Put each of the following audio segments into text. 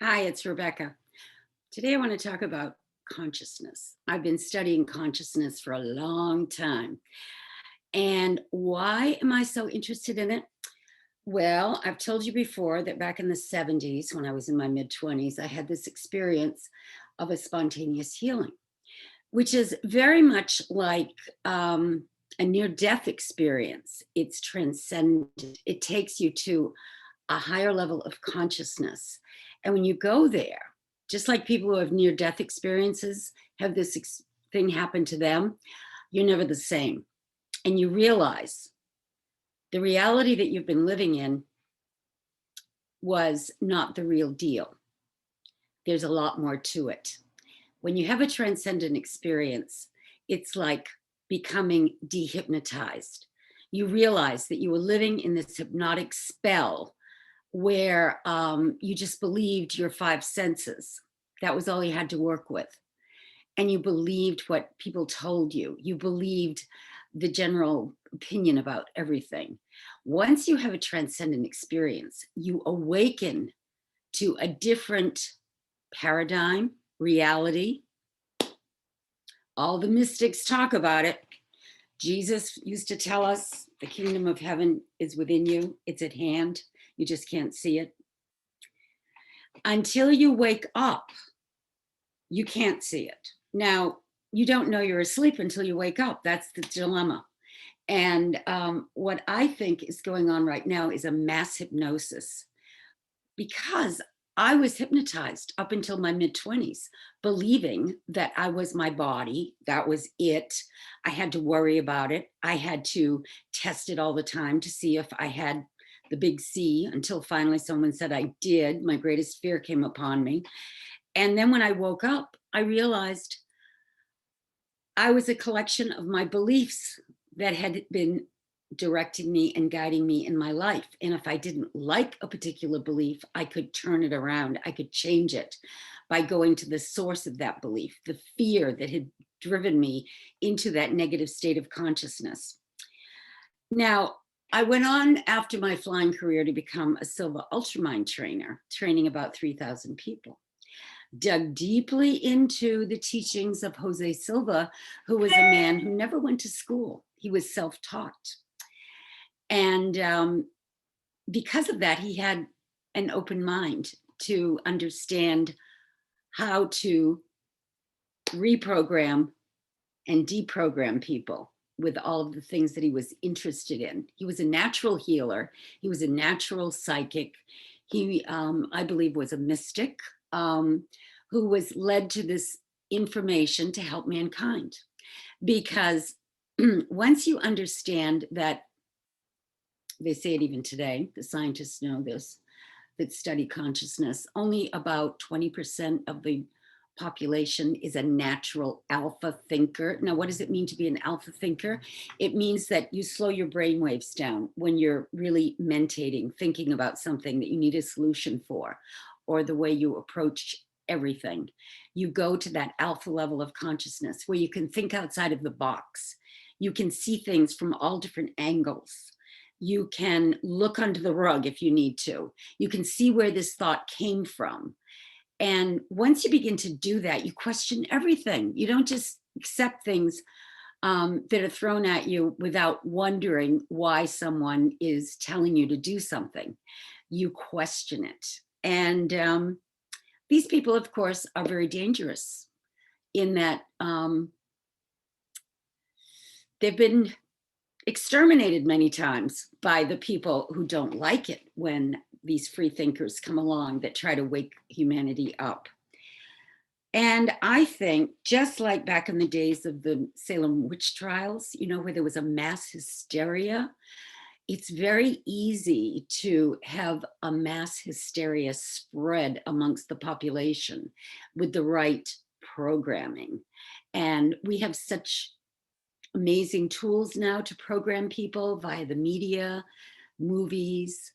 Hi, it's Rebecca. Today I want to talk about consciousness. I've been studying consciousness for a long time. And why am I so interested in it? Well, I've told you before that back in the 70s, when I was in my mid 20s, I had this experience of a spontaneous healing, which is very much like a near death experience. It's transcendent, it takes you to a higher level of consciousness. And when you go there, just like people who have near death experiences have this thing happen to them, you're never the same. And you realize the reality that you've been living in was not the real deal. There's a lot more to it. When you have a transcendent experience, it's like becoming dehypnotized. You realize that you were living in this hypnotic spell where you just believed your five senses. That was all you had to work with. And you believed what people told you. You believed the general opinion about everything. Once you have a transcendent experience, you awaken to a different paradigm, reality. All the mystics talk about it. Jesus used to tell us the kingdom of heaven is within you, it's at hand. You just can't see it. Until you wake up, you can't see it. Now, you don't know you're asleep until you wake up. That's the dilemma. And what I think is going on right now is a mass hypnosis, because I was hypnotized up until my mid 20s, believing that I was my body. That was it. I had to worry about it. I had to test it all the time to see if I had the big C, until finally someone said I did. My greatest fear came upon me. And then when I woke up, I realized I was a collection of my beliefs that had been directing me and guiding me in my life. And if I didn't like a particular belief, I could turn it around. I could change it by going to the source of that belief, the fear that had driven me into that negative state of consciousness. Now, I went on after my flying career to become a Silva Ultramind trainer, training about 3,000 people. Dug deeply into the teachings of Jose Silva, who was a man who never went to school. He was self-taught. And because of that, he had an open mind to understand how to reprogram and deprogram people with all of the things that he was interested in. He was a natural healer. He was a natural psychic. He, I believe, was a mystic who was led to this information to help mankind. Because once you understand that, they say it even today, the scientists know this, that study consciousness, only about 20% of the population is a natural alpha thinker. Now, what does it mean to be an alpha thinker? It means that you slow your brain waves down when you're really mentating, thinking about something that you need a solution for, or the way you approach everything. You go to that alpha level of consciousness where you can think outside of the box. You can see things from all different angles. You can look under the rug if you need to. You can see where this thought came from. And once you begin to do that, you question everything. You don't just accept things that are thrown at you without wondering why someone is telling you to do something. You question it. And these people, of course, are very dangerous in that they've been exterminated many times by the people who don't like it when these free thinkers come along that try to wake humanity up. And I think, just like back in the days of the Salem witch trials, you know, where there was a mass hysteria, it's very easy to have a mass hysteria spread amongst the population with the right programming. And we have such amazing tools now to program people via the media, movies,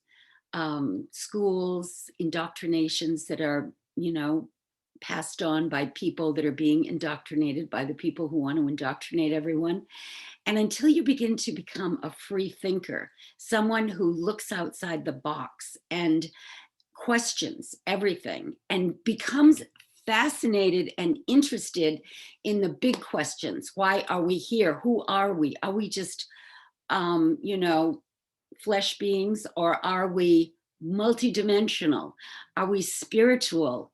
schools, indoctrinations that are, you know, passed on by people that are being indoctrinated by the people who want to indoctrinate everyone. And until you begin to become a free thinker, someone who looks outside the box and questions everything and becomes fascinated and interested in the big questions. Why are we here? Who are we? Are we just, you know, flesh beings, or are we multidimensional? Are we spiritual?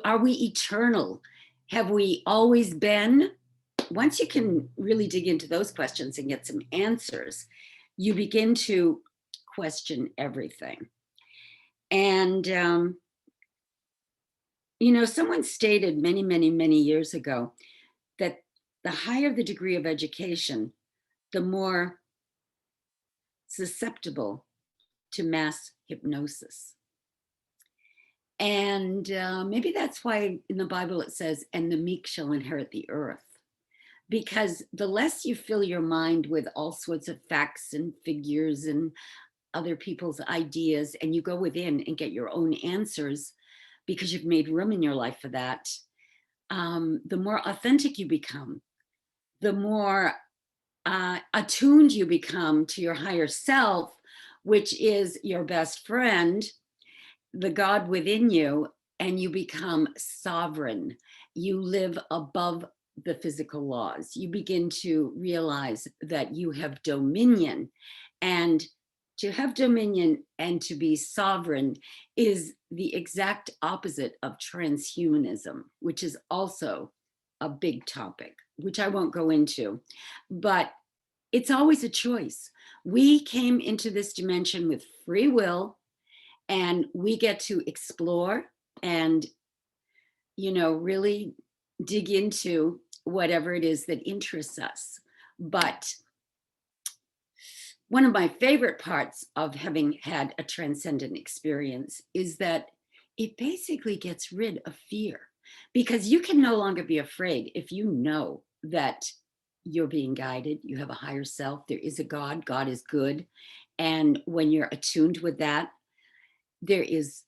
Are we eternal? Have we always been? Once you can really dig into those questions and get some answers, you begin to question everything. And you know, someone stated many, many, many years ago that the higher the degree of education, the more susceptible to mass hypnosis. And maybe that's why in the Bible it says, and the meek shall inherit the earth. Because the less you fill your mind with all sorts of facts and figures and other people's ideas, and you go within and get your own answers because you've made room in your life for that, the more authentic you become, the more attuned you become to your higher self, which is your best friend, the God within you, and you become sovereign. You live above the physical laws. You begin to realize that you have dominion, and to have dominion and to be sovereign is the exact opposite of transhumanism, which is also a big topic, which I won't go into, but it's always a choice. We came into this dimension with free will, and we get to explore and, you know, really dig into whatever it is that interests us. But one of my favorite parts of having had a transcendent experience is that it basically gets rid of fear, because you can no longer be afraid if you know that you're being guided, you have a higher self, there is a God, God is good. And when you're attuned with that, there is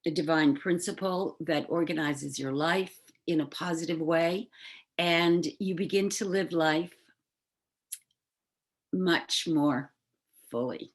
a divine principle that organizes your life in a positive way, and you begin to live life much more fully.